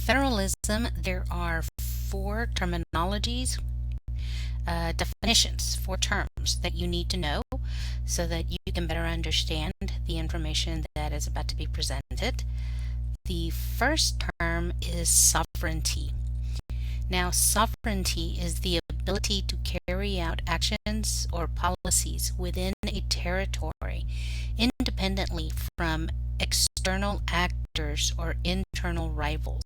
Federalism, there are four terminologies, definitions, four terms that you need to know so that you can better understand the information that is about to be presented. The first term is sovereignty. Now, sovereignty is the ability to carry out actions or policies within a territory independently from external actors or internal rivals.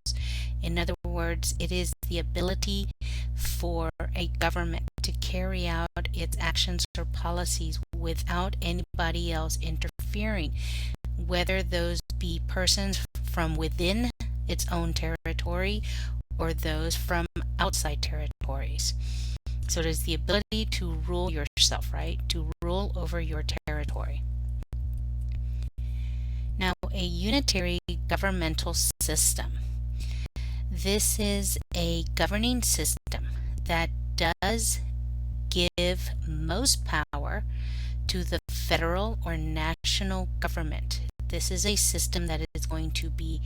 In other words, it is the ability for a government to carry out its actions or policies without anybody else interfering, whether those be persons from within its own territory or those from outside territories. So it is the ability to rule yourself, right? To rule over your territory. Now, a unitary governmental system. This is a governing system that does give most power to the federal or national government. This is a system that is going to be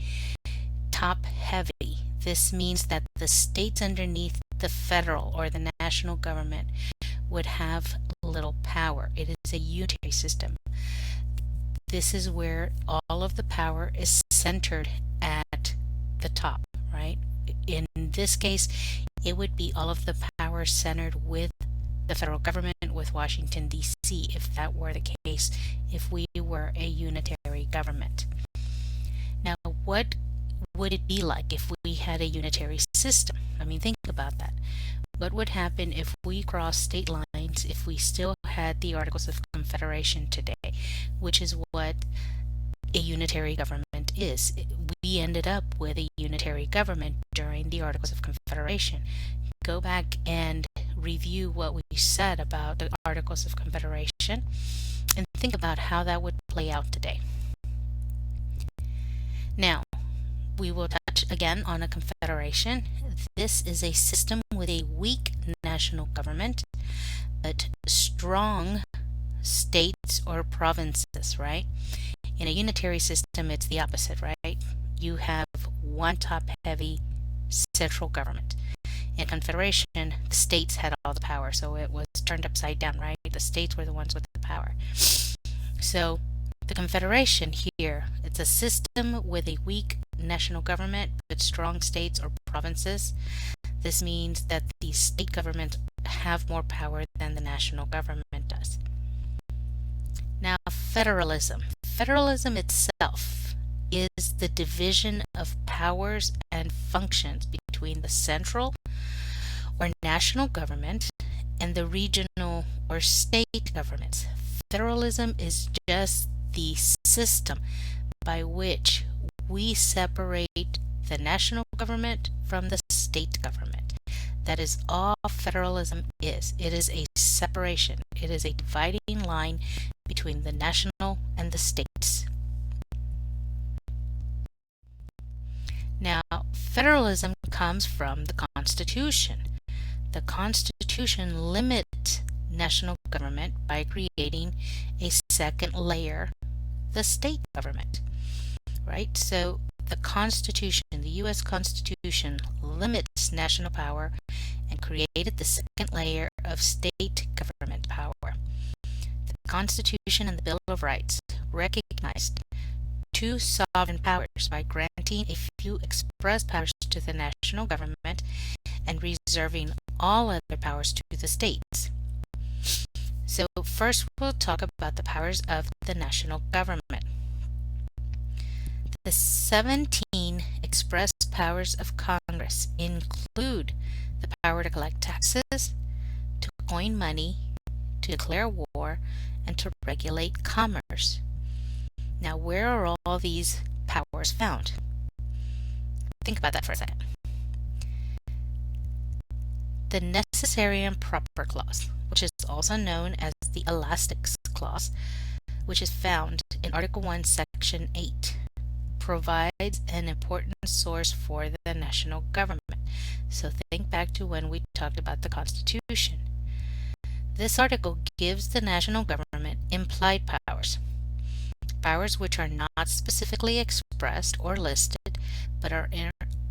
top heavy. This means that the states underneath the federal or the national government would have little power. It is a unitary system. This is where all of the power is centered at the top, right? In this case, it would be all of the power centered with the federal government, with Washington, D.C., if that were the case, if we were a unitary government. Now, what would it be like if we had a unitary system? I mean, think about that. What would happen if we crossed state lines, if we still had the Articles of Confederation today, which is what a unitary government is? We ended up with a unitary government during the Articles of Confederation. Go back and review what we said about the Articles of Confederation and think about how that would play out today. Now, we will touch again on a confederation. This is a system with a weak national government, but strong states or provinces, right? In a unitary system, it's the opposite, right? You have one top-heavy central government. In Confederation, the states had all the power, so it was turned upside down, right? The states were the ones with the power. So the Confederation here, it's a system with a weak national government but strong states or provinces. This means that the state governments have more power than the national government does. Now, federalism. Federalism itself is the division of powers and functions between the central or national government and the regional or state governments. Federalism is just the system by which we separate the national government from the state government. That is all federalism is. It is a separation. It is a dividing line between the national and the states. Now, federalism comes from the Constitution. The Constitution limits national government by creating a second layer, the state government, right? So the Constitution, the U.S. Constitution, limits national power and created the second layer of state government power. The Constitution and the Bill of Rights recognized two sovereign powers by granting a few express powers to the national government and reserving all other powers to the states. So first we'll talk about the powers of the national government. The 17 express powers of Congress include the power to collect taxes, to coin money, to declare war, and to regulate commerce. Now, where are all these powers found? Think about that for a second. The Necessary and Proper Clause, which is also known as the Elastics Clause, which is found in Article 1, Section 8, provides an important source for the national government. So think back to when we talked about the Constitution. This article gives the national government implied powers, powers which are not specifically expressed or listed, but are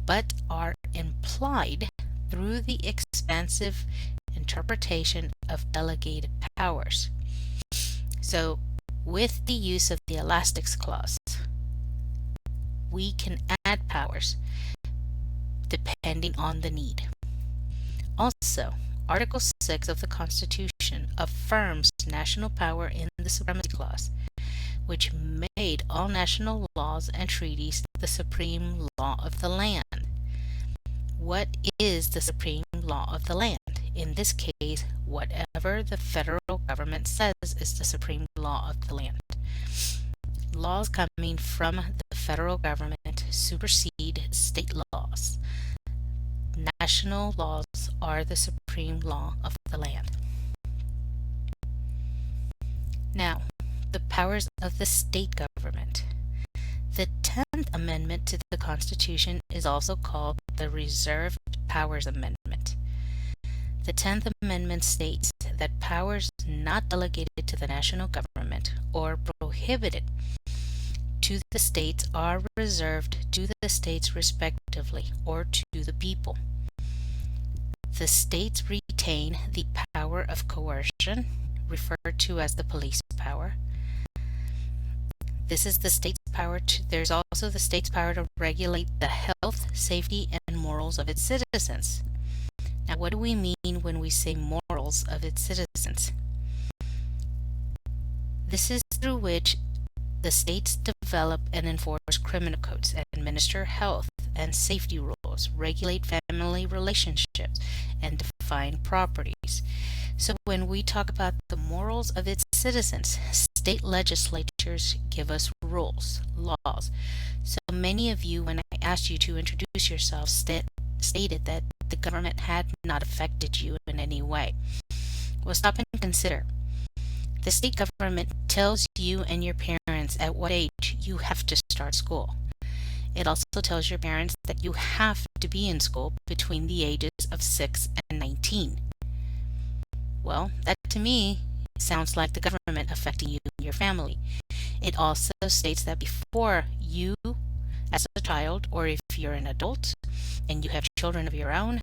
but are implied through the expansive interpretation of delegated powers. So, with the use of the elastics clause, we can add powers depending on the need. Also, Article 6 of the Constitution affirms national power in the Supremacy Clause, which made all national laws and treaties the supreme law of the land. What is the supreme law of the land? In this case, whatever the federal government says is the supreme law of the land. Laws coming from the federal government supersede state laws. National laws are the supreme law of the land. Now, the powers of the state government. The 10th Amendment to the Constitution is also called the Reserved Powers Amendment. The 10th Amendment states that powers not delegated to the national government or prohibited to the states are reserved to the states respectively or to the people. The states retain the power of coercion, referred to as the police power. This is the state's power there's also the state's power to regulate the health, safety, and morals of its citizens. Now, what do we mean when we say morals of its citizens? This is through which the states develop and enforce criminal codes, administer health and safety rules, regulate family relationships, and define properties. So when we talk about the morals of its citizens, state legislatures give us rules, laws. So many of you, when I asked you to introduce yourself, stated that the government had not affected you in any way. Well, stop and consider. The state government tells you and your parents at what age you have to start school. It also tells your parents that you have to be in school between the ages of 6 and 19. Well, that to me sounds like the government affecting you and your family. It also states that before you, as a child, or if you're an adult and you have children of your own,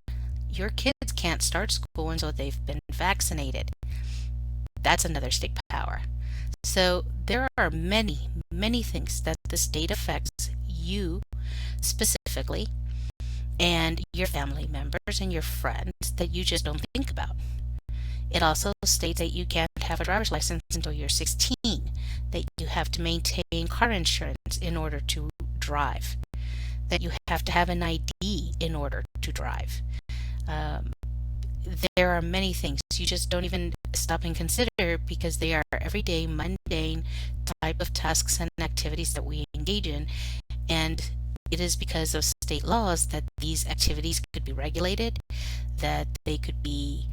your kids can't start school until they've been vaccinated. That's another state power. So there are many, many things that the state affects you specifically and your family members and your friends that you just don't think about. It also states that you can't have a driver's license until you're 16, that you have to maintain car insurance in order to drive, that you have to have an ID in order to drive. There are many things you just don't even stop and consider because they are everyday, mundane type of tasks and activities that we engage in, and it is because of state laws that these activities could be regulated, that they could be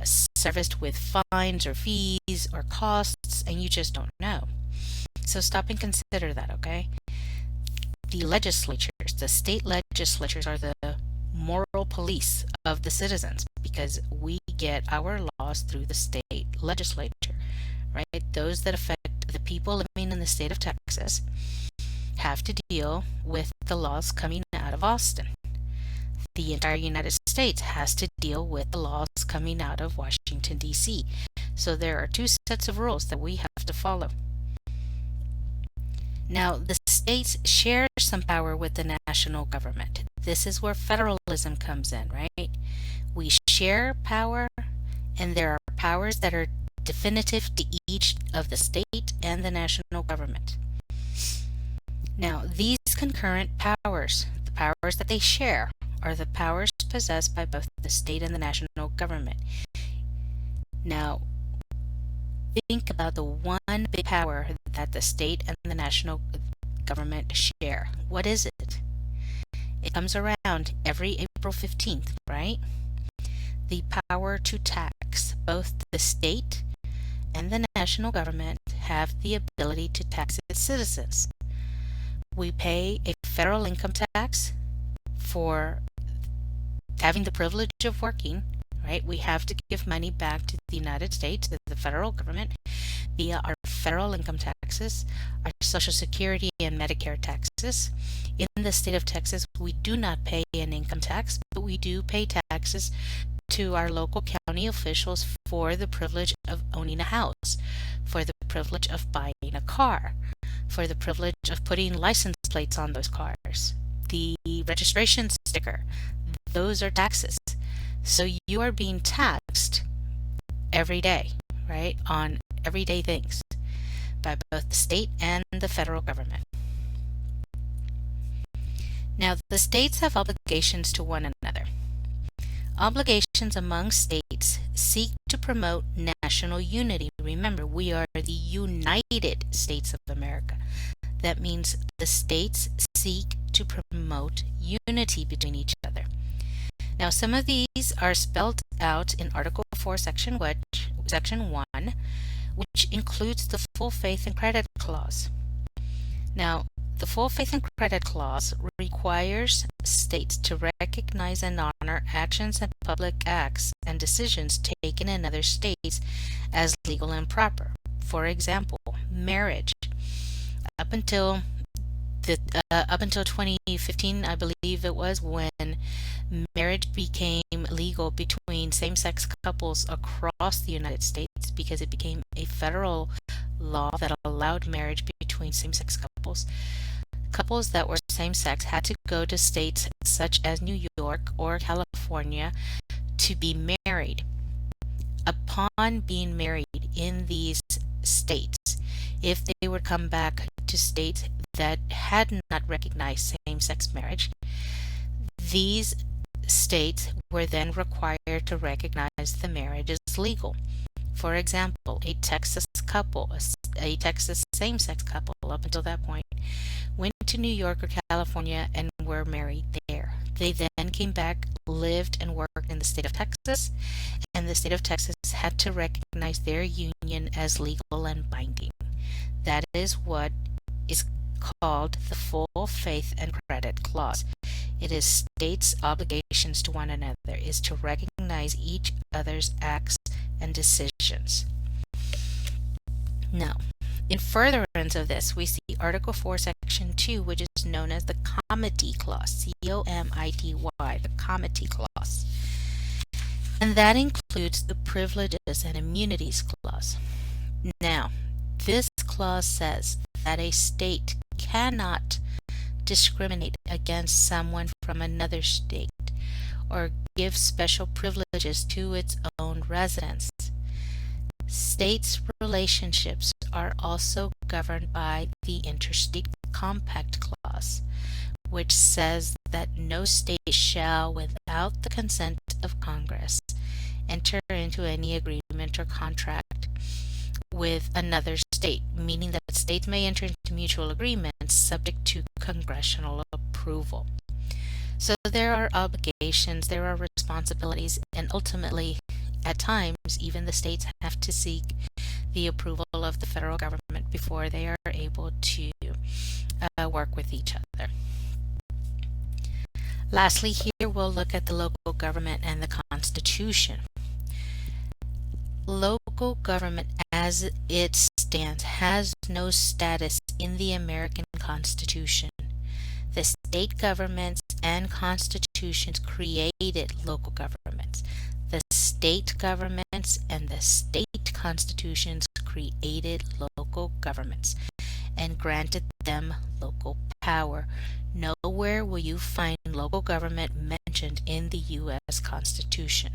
serviced with fines or fees or costs, and you just don't know. So stop and consider that, okay? The legislatures, the state legislatures are the moral police of the citizens because we get our laws through the state legislature, right? Those that affect the people living in the state of Texas have to deal with the laws coming out of Austin. The entire United States has to deal with the laws coming out of Washington, D.C. So there are two sets of rules that we have to follow. Now, the states share some power with the national government. This is where federalism comes in, right? We share power, and there are powers that are definitive to each of the state and the national government. Now, these concurrent powers, the powers that they share, are the powers possessed by both the state and the national government. Now, think about the one big power that the state and the national government share. What is it? It comes around every April 15th, right? The power to tax. Both the state and the national government have the ability to tax its citizens. We pay a federal income tax for having the privilege of working, right? We have to give money back to the United States, to the federal government, via our federal income taxes. Our Social Security and Medicare taxes. In the state of Texas, we do not pay an income tax, but we do pay taxes to our local county officials for the privilege of owning a house, for the privilege of buying a car, for the privilege of putting license plates on those cars, the registration sticker. Those are taxes. So you are being taxed every day, right, on everyday things by both the state and the federal government. Now, the states have obligations to one another. Obligations among states seek to promote national unity. Remember, we are the United States of America. That means the states seek to promote unity between each other. Now, some of these are spelled out in Article 4, Section 1, which includes the full faith and credit clause. Now, the full faith and credit clause requires states to recognize and honor actions and public acts and decisions taken in other states as legal and proper. For example, marriage. Up until 2015, I believe it was, when marriage became legal between same-sex couples across the United States, because it became a federal law that allowed marriage between same-sex couples. Couples that were same-sex had to go to states such as New York or California to be married. Upon being married in these states, if they would come back to states that had not recognized same-sex marriage, these states were then required to recognize the marriage as legal. For example, a Texas same-sex couple up until that point went to New York or California and were married there. They then came back, lived and worked in the state of Texas, and the state of Texas had to recognize their union as legal and binding. That is what is called the full faith and credit clause. It is states' obligations to one another, is to recognize each other's acts and decisions. Now, in furtherance of this, we see Article 4, Section 2, which is known as the Comity Clause, C-O-M-I-T-Y, the Comity Clause. And that includes the Privileges and Immunities Clause. Now, this clause says that a state cannot discriminate against someone from another state or give special privileges to its own residents. States' relationships are also governed by the Interstate Compact Clause, which says that no state shall, without the consent of Congress, enter into any agreement or contract with another state, meaning that states may enter into mutual agreements subject to congressional approval. So there are obligations, there are responsibilities, and ultimately, at times, even the states have to seek the approval of the federal government before they are able to work with each other. Lastly, here we'll look at the local government and the Constitution. Local government as it stands has no status in the American Constitution. The state governments and constitutions created local governments. The state governments and the state constitutions created local governments and granted them local power. Nowhere will you find local government mentioned in the U.S. Constitution.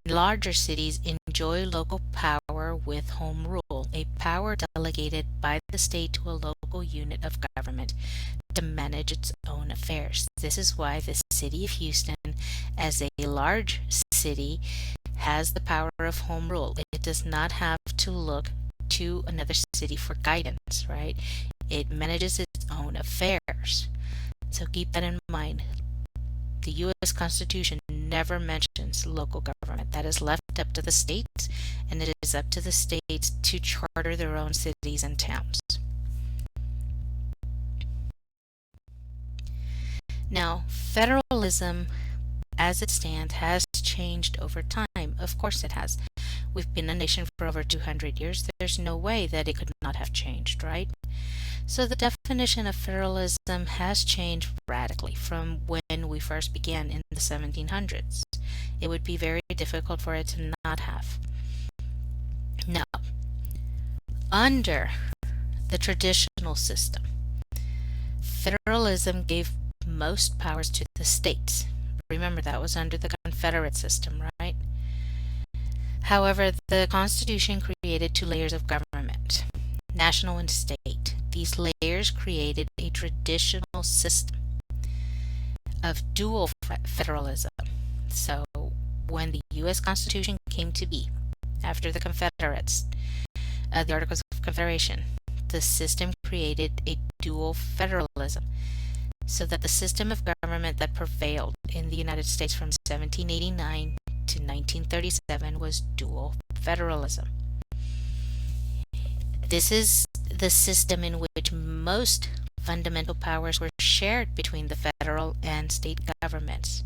Larger cities enjoy local power with home rule, a power delegated by the state to a local unit of government to manage its own affairs. This is why the city of Houston, as a large city, has the power of home rule. It does not have to look to another city for guidance, right? It manages its own affairs. So keep that in mind. The U.S. Constitution never mentions local government. That is left up to the states, and it is up to the states to charter their own cities and towns. Now, federalism as it stands has changed over time. Of course it has. We've been a nation for over 200 years. There's no way that it could not have changed, right? So the definition of federalism has changed radically from when we first began in the 1700s. It would be very difficult for it to not have. Now, under the traditional system, federalism gave most powers to the states. Remember, that was under the Confederate system, right? However, the Constitution created two layers of government, national and state. These layers created a traditional system of dual federalism. So, when the U.S. Constitution came to be, after the Confederates, the Articles of Confederation, the system created a dual federalism, so that the system of government that prevailed in the United States from 1789 to 1937 was dual federalism. This is the system in which most fundamental powers were shared between the federal and state governments.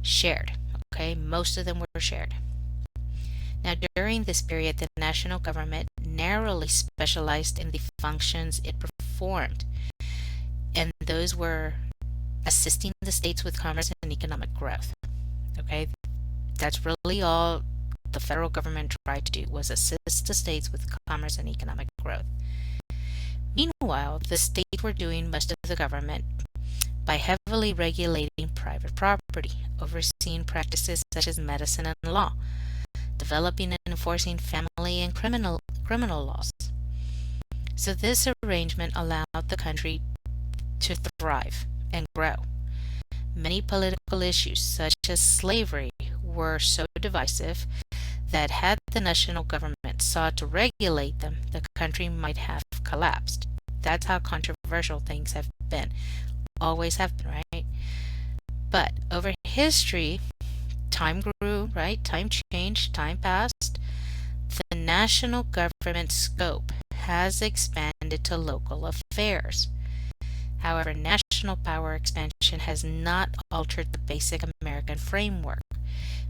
Shared, okay? Most of them were shared. Now, during this period, the national government narrowly specialized in the functions it performed, and those were assisting the states with commerce and economic growth. Okay, that's really all the federal government tried to do, was assist the states with commerce and economic growth. Meanwhile, the states were doing most of the government by heavily regulating private property, overseeing practices such as medicine and law, developing and enforcing family and criminal laws. So this arrangement allowed the country to thrive and grow. Many political issues, such as slavery, were so divisive that had the national government sought to regulate them, the country might have collapsed. That's how controversial things have been. Always have been, right? But over history, time grew, right? Time changed, time passed. The national government scope has expanded to local affairs. However, national power expansion has not altered the basic American framework,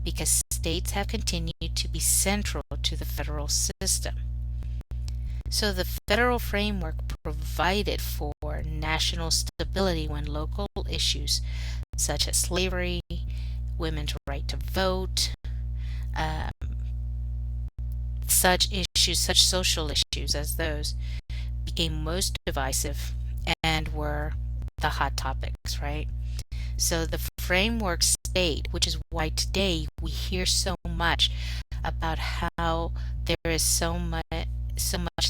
because states have continued to be central to the federal system. So the federal framework provided for national stability when local issues such as slavery, women's right to vote, such social issues as those became most divisive and were the hot topics, right? So the framework stayed, which is why today we hear so much about how there is so much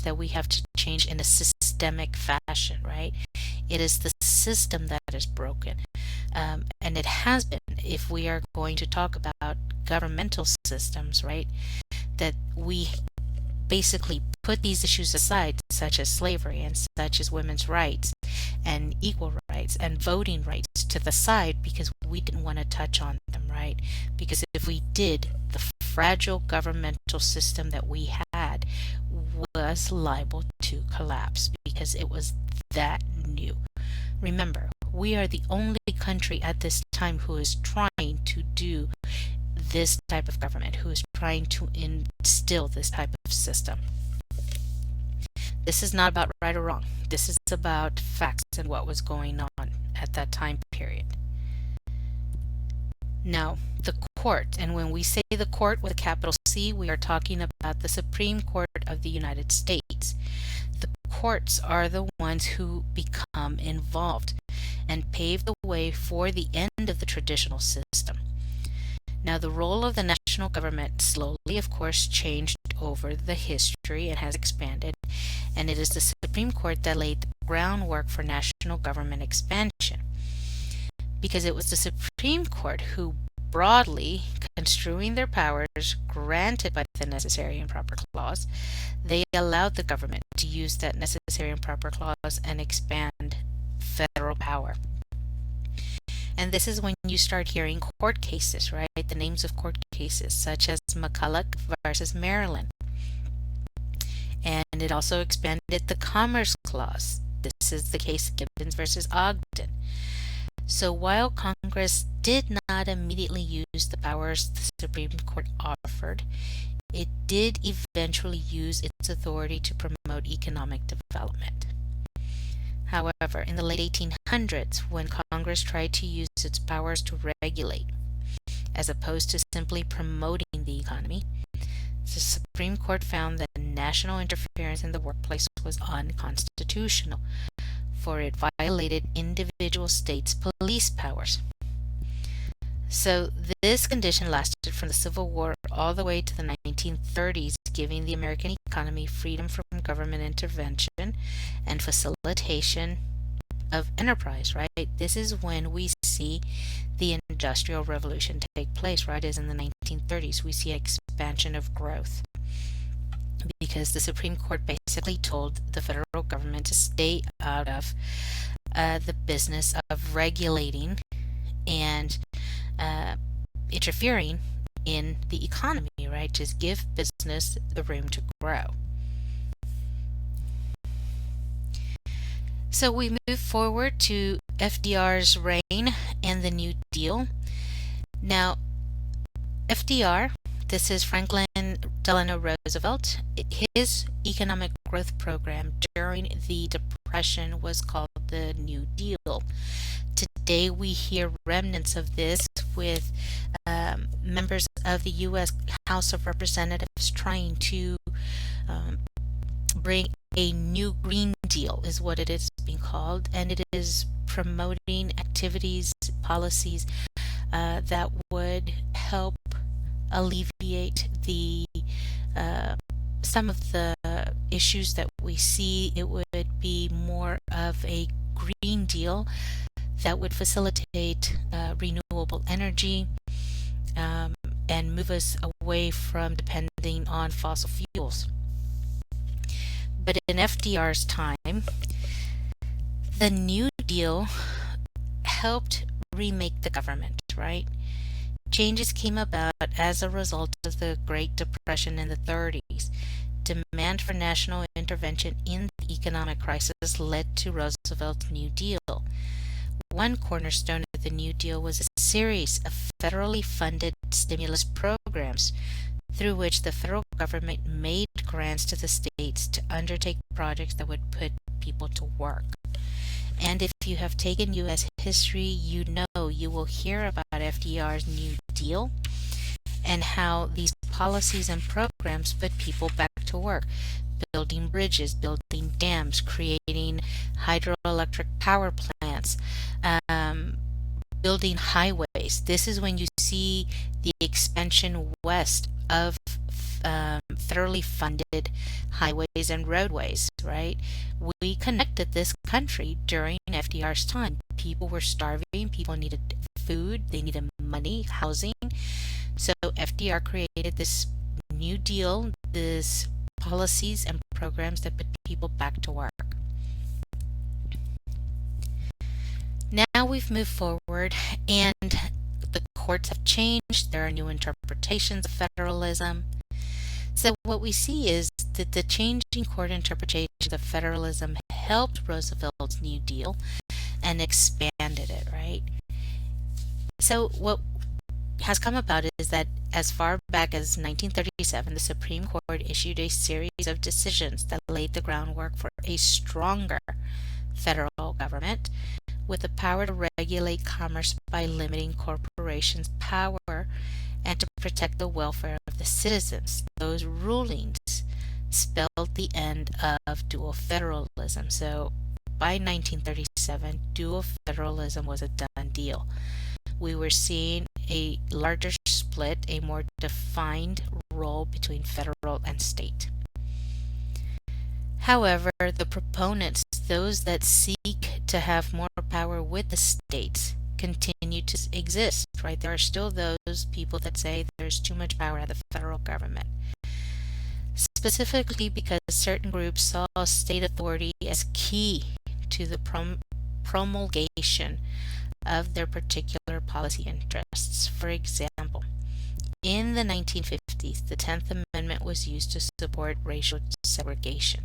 that we have to change in a systemic fashion, right? It is the system that is broken. And it has been, if we are going to talk about governmental systems, right, that we basically put these issues aside, such as slavery and such as women's rights and equal rights and voting rights, to the side because we didn't want to touch on them, right? Because if we did, the fragile governmental system that we had was liable to collapse because it was that new. Remember, we are the only country at this time who is trying to do this type of government, who is trying to instill this type of system. This is not about right or wrong. This is about facts and what was going on at that time period. Now, the court, and when we say the court with a capital C, we are talking about the Supreme Court of the United States. The courts are the ones who become involved and pave the way for the end of the traditional system. Now, the role of the national government slowly, of course, changed over the history and has expanded, and it is the Supreme Court that laid the groundwork for national government expansion, because it was the Supreme Court who, broadly construing their powers granted by the Necessary and Proper Clause, they allowed the government to use that Necessary and Proper Clause and expand federal power. And this is when you start hearing court cases, right? The names of court cases, such as McCulloch versus Maryland. And it also expanded the Commerce Clause. This is the case Gibbons versus Ogden. So while Congress did not immediately use the powers the Supreme Court offered, it did eventually use its authority to promote economic development. However, in the late 1800s, when Congress tried to use its powers to regulate, as opposed to simply promoting the economy, the Supreme Court found that national interference in the workplace was unconstitutional, for it violated individual states' police powers. So this condition lasted from the Civil War all the way to the 1930s, giving the American economy freedom from government intervention and facilitation of enterprise, right? This is when we see the Industrial Revolution take place, right? As in the 1930s, we see an expansion of growth because the Supreme Court basically told the federal government to stay out of the business of regulating and interfering in the economy, right? Just give business the room to grow. So we move forward to FDR's reign and the New Deal. Now, FDR, this is Franklin Delano Roosevelt, his economic growth program during the Depression was called the New Deal. Today we hear remnants of this with members of the U.S. House of Representatives trying to bring a new Green Deal, is what it is being called, and it is promoting activities, policies that would help alleviate the some of the issues that we see. It would be more of a Green Deal that would facilitate renewable energy and move us away from depending on fossil fuels. But in FDR's time, the New Deal helped remake the government, right? Changes came about as a result of the Great Depression in the 30s. Demand for national intervention in the economic crisis led to Roosevelt's New Deal. One cornerstone of the New Deal was a series of federally funded stimulus programs through which the federal government made grants to the states to undertake projects that would put people to work. And if you have taken U.S. history, you know you will hear about FDR's New Deal and how these policies and programs put people back to work, building bridges, building dams, creating hydroelectric power plants, building highways. This is when you see the expansion west of federally funded highways and roadways, right? We connected this country during FDR's time. People were starving, people needed food, they needed money, housing. So FDR created this New Deal, this policies and programs that put people back to work. Now we've moved forward and the courts have changed. There are new interpretations of federalism. So what we see is that the changing court interpretation of federalism helped Roosevelt's New Deal and expanded it, right? So what has come about is that as far back as 1937, the Supreme Court issued a series of decisions that laid the groundwork for a stronger federal government with the power to regulate commerce by limiting corporations' power and to protect the welfare of the citizens. Those rulings spelled the end of dual federalism. So by 1937, dual federalism was a done deal. We were seeing a larger split, a more defined role between federal and state. However, the proponents, those that seek to have more power with the states, continue to exist, right? There are still those people that say there's too much power at the federal government, specifically because certain groups saw state authority as key to the promulgation of their particular policy interests. For example, in the 1950s, the 10th Amendment was used to support racial segregation.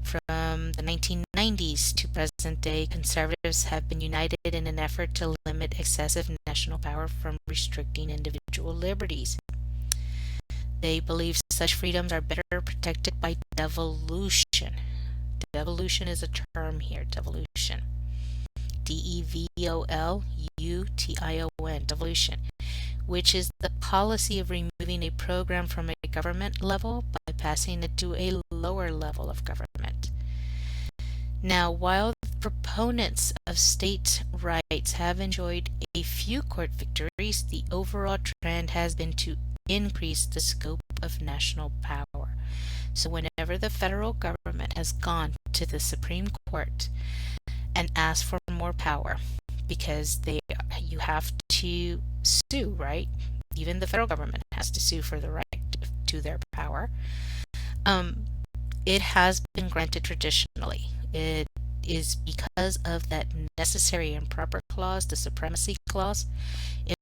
From the 1990s to present day, conservatives have been united in an effort to limit excessive national power from restricting individual liberties. They believe such freedoms are better protected by devolution. Devolution is a term here, devolution. Devolution, devolution, which is the policy of removing a program from a government level by passing it to a lower level of government. Now, while proponents of state rights have enjoyed a few court victories, the overall trend has been to increase the scope of national power. So whenever the federal government has gone to the Supreme Court and asked for more power, because you have to sue, right? Even the federal government has to sue for the right to their power. It has been granted traditionally. It is because of that necessary and proper clause, the supremacy clause.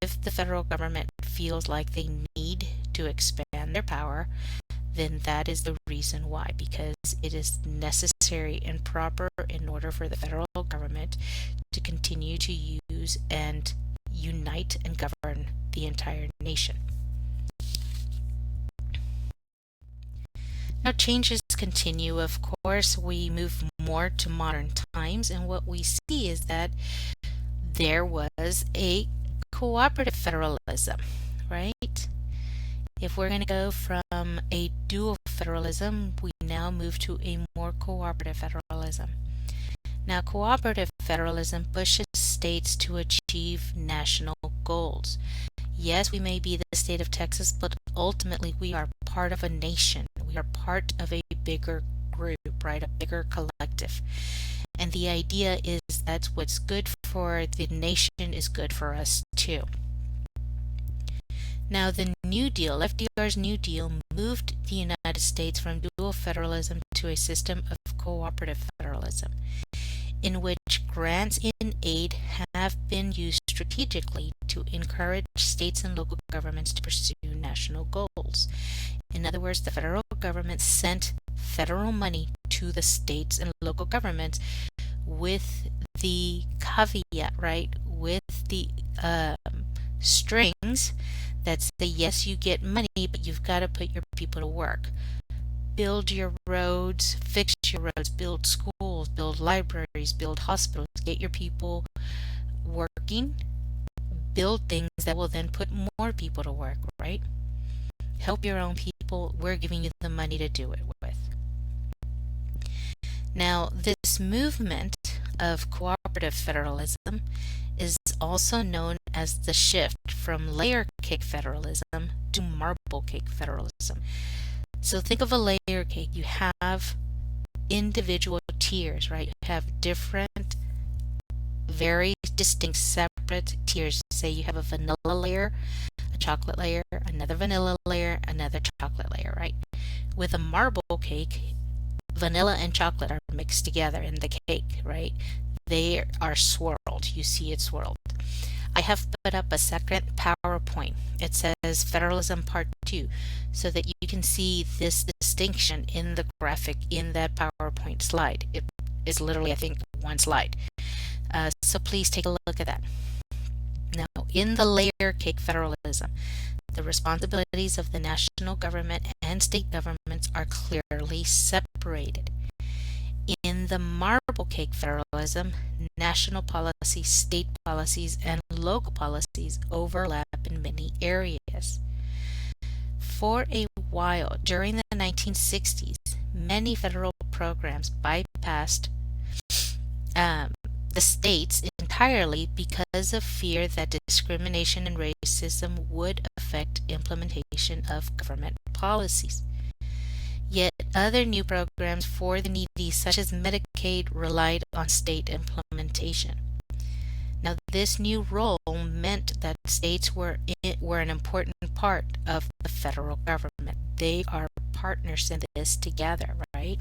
If the federal government feels like they need to expand their power, then that is the reason why, because it is necessary and proper in order for the federal government to continue to use and unite and govern the entire nation. Now, changes continue, of course. We move more to modern times, and what we see is that there was a cooperative federalism, right? If we're going to go from a dual federalism, we now move to a more cooperative federalism. Now, cooperative federalism pushes states to achieve national goals. Yes, we may be the state of Texas, but ultimately we are part of a nation. We are part of a bigger group, right? A bigger collective. And the idea is that what's good for the nation is good for us too. Now, the New Deal, FDR's New Deal, moved the United States from dual federalism to a system of cooperative federalism, in which grants in aid have been used strategically to encourage states and local governments to pursue national goals. In other words, the federal government sent federal money to the states and local governments with the caveat, right, with the strings that say, yes, you get money, but you've got to put your people to work. Build your roads, fix your roads, build schools, build libraries, build hospitals, get your people working, build things that will then put more people to work, right? Help your own people, we're giving you the money to do it with. Now, this movement of cooperative federalism is also known as the shift from layer cake federalism to marble cake federalism. So think of a layer cake. You have individual tiers, right? You have different, very distinct, separate tiers. Say you have a vanilla layer, a chocolate layer, another vanilla layer, another chocolate layer, right? With a marble cake, vanilla and chocolate are mixed together in the cake, right? They are swirled. You see it swirled. I have put up a second PowerPoint. It says Federalism Part 2, so that you can see this distinction in the graphic in that PowerPoint slide. It is literally, I think, one slide. So please take a look at that. Now, in the layer cake federalism, the responsibilities of the national government and state governments are clearly separated. In the marble cake federalism, national policies, state policies, and local policies overlap in many areas. For a while, during the 1960s, many federal programs bypassed the states entirely because of fear that discrimination and racism would affect implementation of government policies. Yet other new programs for the needy, such as Medicaid, relied on state implementation. Now, this new role meant that states were an important part of the federal government. They are partners in this together, right?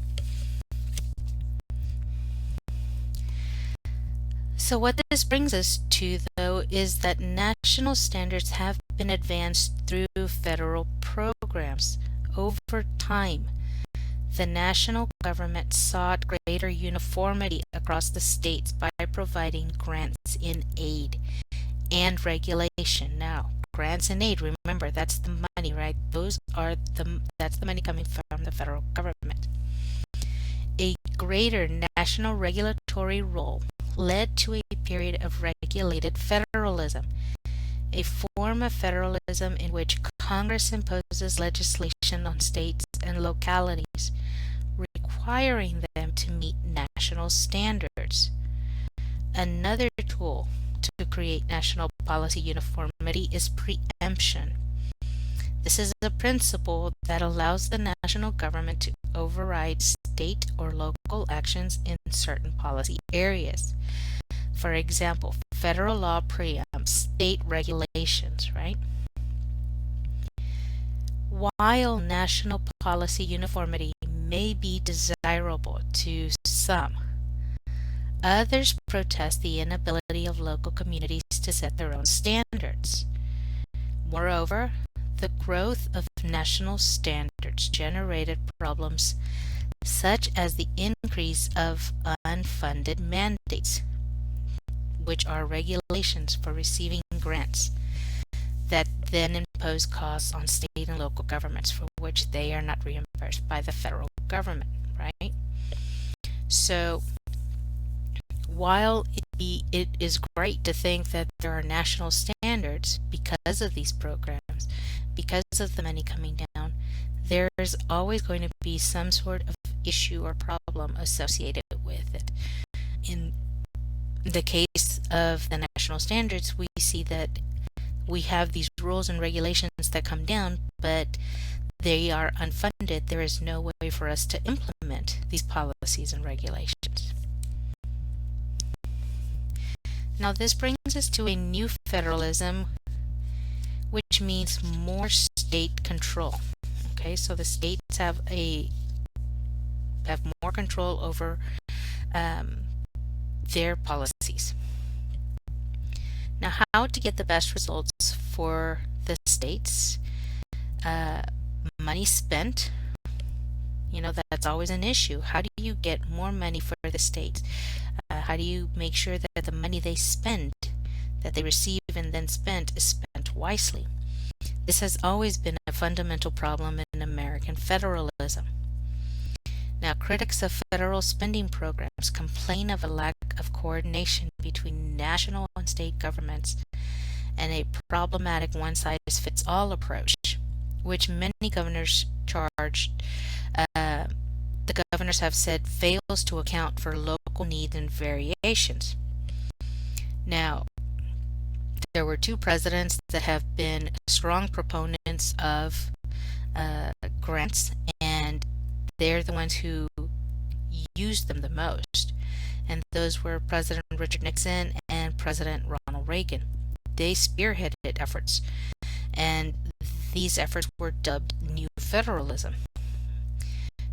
So what this brings us to, though, is that national standards have been advanced through federal programs. Over time, the national government sought greater uniformity across the states by providing grants in aid and regulation. Now, grants and aid, remember that's the money, right? That's the money coming from the federal government. A greater national regulatory role led to a period of regulated federalism, a form of federalism in which Congress imposes legislation on states and localities, requiring them to meet national standards. Another tool to create national policy uniformity is preemption. This is a principle that allows the national government to override state or local actions in certain policy areas. For example, federal law preempts state regulations, right? While national policy uniformity may be desirable to some, others protest the inability of local communities to set their own standards. Moreover, the growth of national standards generated problems such as the increase of unfunded mandates, which are regulations for receiving grants that then impose costs on state and local governments for which they are not reimbursed by the federal government, right? So while it is great to think that there are national standards because of these programs, because of the money coming down, there's always going to be some sort of issue or problem associated with it. In the case of the national standards, we see that we have these rules and regulations that come down, but they are unfunded. There is no way for us to implement these policies and regulations. Now this brings us to a new federalism, which means more state control. Okay, so the states have more control over their policies. Now, how to get the best results for the states? Money spent, that's always an issue. How do you get more money for the states? How do you make sure that the money they spend, that they receive and then spend, is spent wisely? This has always been a fundamental problem in American federalism. Now, critics of federal spending programs complain of a lack of coordination between national and state governments and a problematic one-size-fits-all approach, which many governors the governors have said fails to account for local needs and variations. Now, there were two presidents that have been strong proponents of grants, and they're the ones who used them the most. And those were President Richard Nixon and President Ronald Reagan. They spearheaded efforts, and these efforts were dubbed New Federalism,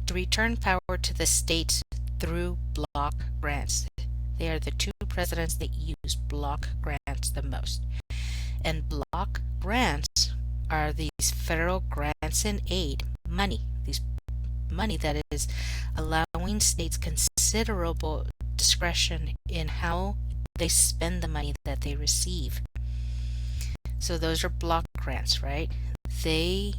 to return power to the states through block grants. They are the two presidents that use block grants the most. And block grants are these federal grants and aid money, these money that is allowing states considerable discretion in how they spend the money that they receive. So those are block grants, right? They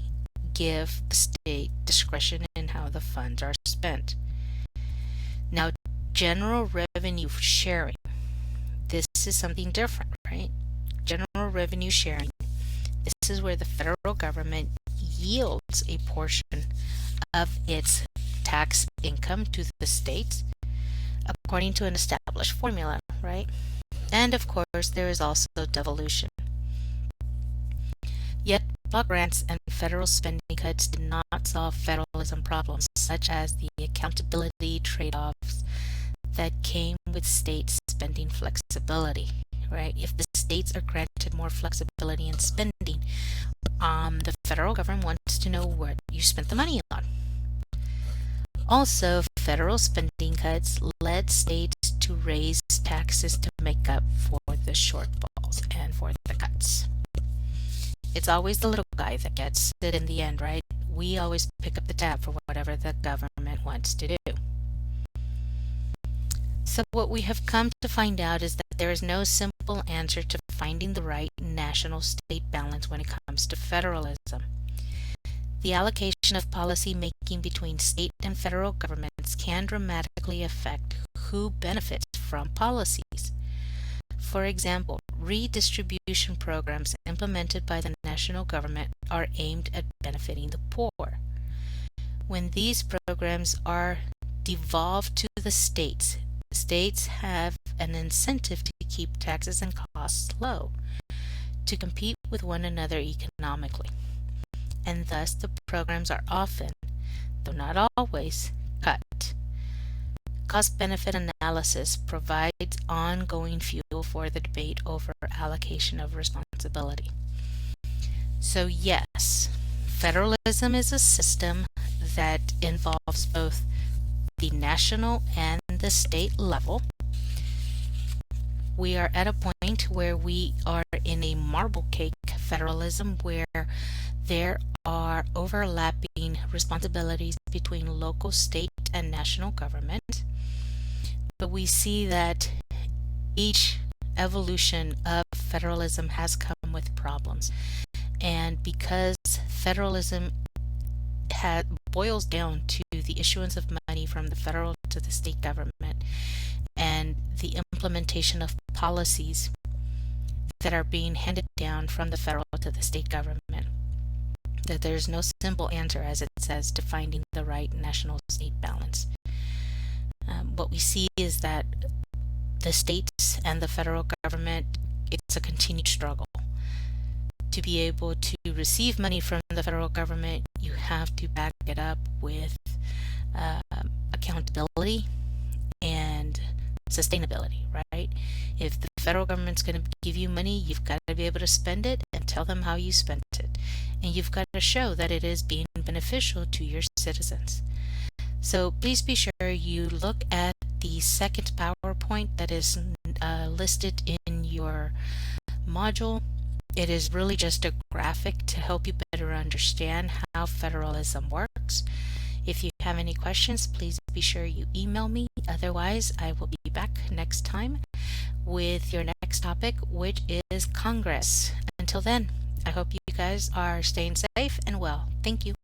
give the state discretion in how the funds are spent. Now, general revenue sharing. This is something different, right? General revenue sharing. This is where the federal government yields a portion of its tax income to the states according to an established formula, right? And of course, there is also devolution. Yet, block grants and federal spending cuts did not solve federalism problems, such as the accountability trade-offs that came with state spending flexibility, right? If the states are granted more flexibility in spending, the federal government wants to know what you spent the money on. Also, federal spending cuts led states to raise taxes to make up for the shortfalls and for the cuts. It's always the little guy that gets it in the end, right? We always pick up the tab for whatever the government wants to do. So what we have come to find out is that there is no simple answer to finding the right national-state balance when it comes to federalism. The allocation of policy making between state and federal governments can dramatically affect who benefits from policies. For example, redistribution programs implemented by the national government are aimed at benefiting the poor. When these programs are devolved to the states, states have an incentive to keep taxes and costs low, to compete with one another economically, and thus the programs are often, though not always, cut. Cost-benefit analysis provides ongoing fuel for the debate over allocation of responsibility. So yes, federalism is a system that involves both the national and the state level. We are at a point where we are in a marble cake federalism where there are overlapping responsibilities between local, state, and national government. But we see that each evolution of federalism has come with problems. And because federalism boils down to the issuance of money from the federal to the state government and the implementation of policies that are being handed down from the federal to the state government, that there's no simple answer, as it says, to finding the right national-state balance. What we see is that the states and the federal government, it's a continued struggle. To be able to receive money from the federal government, you have to back it up with accountability and sustainability, right? If the federal government's going to give you money, you've got to be able to spend it and tell them how you spent it. And you've got to show that it is being beneficial to your citizens. So please be sure you look at the second PowerPoint that is listed in your module. It is really just a graphic to help you better understand how federalism works. If you have any questions, please be sure you email me. Otherwise, I will be back next time with your next topic, which is Congress. Until then, I hope you guys are staying safe and well. Thank you.